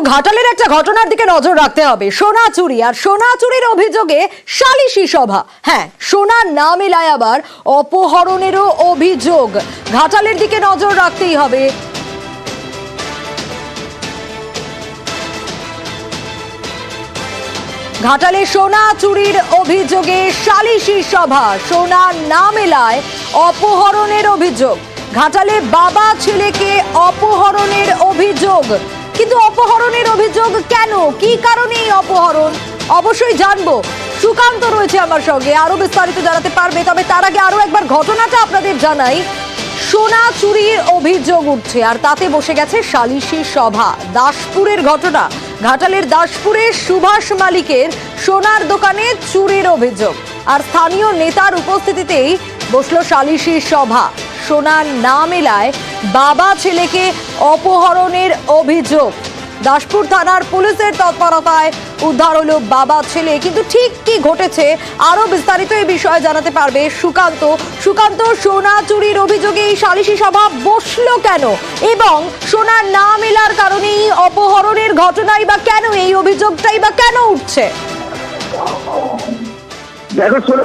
ঘাটালের একটা ঘটনার দিকে নজর রাখতে হবে। সোনা চুরি আর সোনা চুরির অভিযোগে সালিশি সভা। হ্যাঁ, সোনা না মেলায় আবার অপহরণেরও অভিযোগ। ঘাটালের দিকে নজর রাখতেই হবে। ঘাটালে সোনা চুরির অভিযোগে সালিশি সভা। সোনা না মেলায় অপহরণের অভিযোগ। ঘাটালে বাবা ছেলেকে অপহরণের অভিযোগ। কিন্তু অপহরণের অভিযোগ কেন, কি কারণে এই অপহরণ, অবশ্যই জানবো। সুকান্ত রয়েছে আমার সঙ্গে, আরো বিস্তারিত জানাতে পারবে। তবে তার আগে আরো একবার ঘটনাটা আপনাদের জানাই। সোনা চুরির অভিযোগ উঠছে আর তাতে বসে গেছে সালিশি সভা। দাসপুরের ঘটনা। ঘাটালের দাসপুরের সুভাষ মালিকের সোনার দোকানে চুরির অভিযোগ আর স্থানীয় নেতার উপস্থিতিতেই বসলো সালিশি সভা। সোনা না মেলায় বাবা ছেলেকে অপহরণের অভিযোগ। দাসপুর থানার পুলিশের তৎপরতায় উদ্ধার হলো বাবা ছেলে। কিন্তু ঠিক কি ঘটেছে আরো বিস্তারিত এই বিষয়ে জানাতে পারবে সুকান্ত। সুকান্ত, সোনা চুরির অভিযোগে এই সালিশি সভা বসলো কেন এবং সোনা না মেলার কারণেই অপহরণের ঘটনাই বা কেন, এই অভিযোগটাই বা কেন উঠছে? দেখো,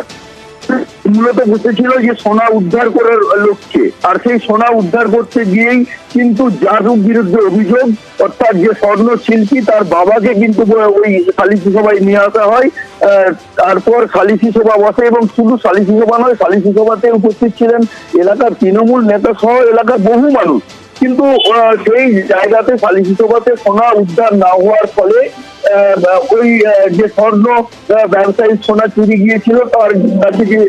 মূলত বসেছিল যে সোনা উদ্ধার করার লক্ষ্যে, আর সেই সোনা উদ্ধার করতে গিয়েই কিন্তু যার বিরুদ্ধে অভিযোগ, অর্থাৎ যে স্বর্ণ শিল্পী তার বাবাকে কিন্তু ওই সালিশি সভায় নিয়ে আসা হয়। তারপর সালিশি সভা বসে এবং শুধু সালিশি সভা নয়, সালিশি সভাতে উপস্থিত ছিলেন এলাকার তৃণমূল নেতা সহ এলাকার বহু মানুষ। কিন্তু সেই জায়গাতে সালিশি সভাতে সোনা উদ্ধার না হওয়ার ফলে ওই যে স্বর্ণ ব্যবসায়ী সোনা চুরি গিয়েছিল তার কাছে যে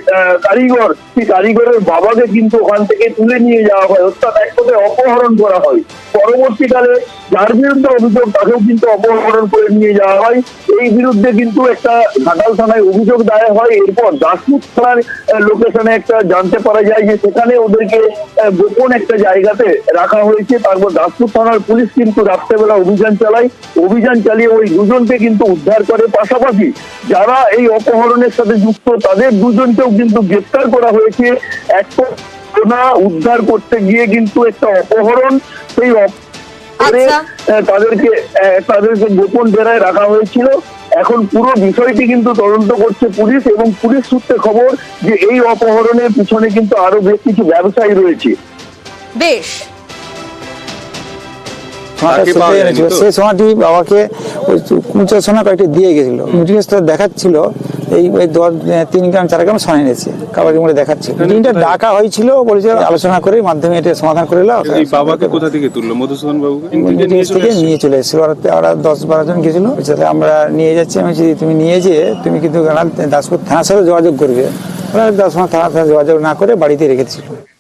কারিগর, সেই কারিগরের বাবাকে কিন্তু ওখান থেকে তুলে নিয়ে যাওয়া হয়, অর্থাৎ এক কথায় অপহরণ করা হয়। পরবর্তীকালে যার বিরুদ্ধে অভিযোগ তাকেও কিন্তু অপহরণ করে নিয়ে যাওয়া হয়। এই বিরুদ্ধে কিন্তু একটা ঘাটাল থানায় অভিযোগ দায়ের হয়। এরপর দাসপুর থানার লোকেশনে একটা জানতে পারা যায় যে সেখানে ওদেরকে গোপন একটা জায়গাতে রাখা হয়েছে। তারপর দাসপুর থানার পুলিশ কিন্তু রাত্রেবেলা অভিযান চালায়। অভিযান চালিয়ে ওই দুজনকে কিন্তু উদ্ধার করে। পাশাপাশি যারা এই অপহরণের সাথে যুক্ত তাদের দুজনকেও কিন্তু গ্রেফতার করা হয়েছে। একটা সোনা উদ্ধার করতে গিয়ে কিন্তু একটা অপহরণ, সেই তাদেরকে গোপন ডেরায় রাখা হয়েছিল। এখন পুরো বিষয়টি কিন্তু তদন্ত করছে পুলিশ এবং পুলিশ সূত্রে খবর যে এই অপহরণের পিছনে কিন্তু আরো বেশ কিছু ব্যবসায়ী রয়েছে। বেশ, সেই সোনাটি বাবাকে ওই কুঁচা সোনা কয়েকটি দিয়ে গেছিল। দেখাচ্ছিল এই 3 গ্রাম 4 গ্রাম সোনা এনেছে, কাবাকে মনে দেখাচ্ছিল। দিনটা ডাকা হয়েছিল, বলেছে আলোচনা করে মাধ্যমে এটা সমাধান করে নাও। বাবাকে কোথা থেকে তুললো? মধুসূদন বাবুকে থেকে নিয়ে চলে এসেছিল। ওরা 10-12 জন গেছিল। আমরা নিয়ে যাচ্ছি, আমি তুমি নিয়ে যেয়ে তুমি কিন্তু দাসপুর থানার সাথে যোগাযোগ করবে। ওরা 10 থানার সাথে যোগাযোগ না করে বাড়িতে রেখেছিল।